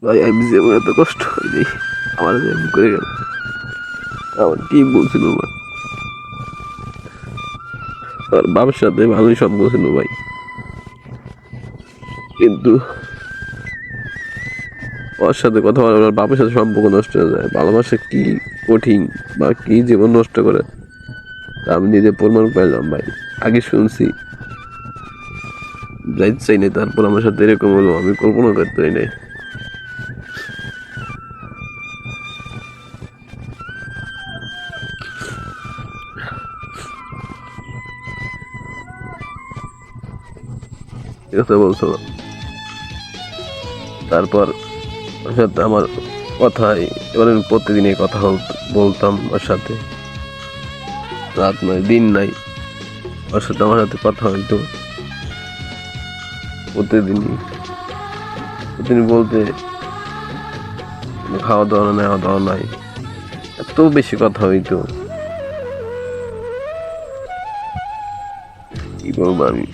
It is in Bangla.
ভাই আমি যেমন এত কষ্ট হয়নি, আমার যে এমন করে গেল, আমার কি বলছিল ভাই, আর বাবার সাথে ভালোই সম্পর্ক ছিল ভাই, কিন্তু ওর সাথে কথা বলে ওর বাবার সাথে সম্পর্ক নষ্ট হয়ে যায়। ভালোবাসা কি কঠিন বা কি জীবন নষ্ট করে তা আমি নিজে প্রমাণ পাইলাম ভাই। আগে শুনছি, যাইতে চাই নাই, তারপর আমার সাথে এরকম হলো, আমি কল্পনা করতে পারি নাই। এই কথা বলছো। তারপর ওর সাথে আমার কথাই, এবার আমি প্রতিদিনই কথা বলতাম ওর সাথে, রাত নয় দিন নাই, ওর সাথে আমার সাথে কথা হইতো প্রতিদিনই। প্রতিদিন বলতে খাওয়া দাওয়া নেওয়া দাওয়া নাই, এত বেশি কথা হইতো কি বলবো আমি।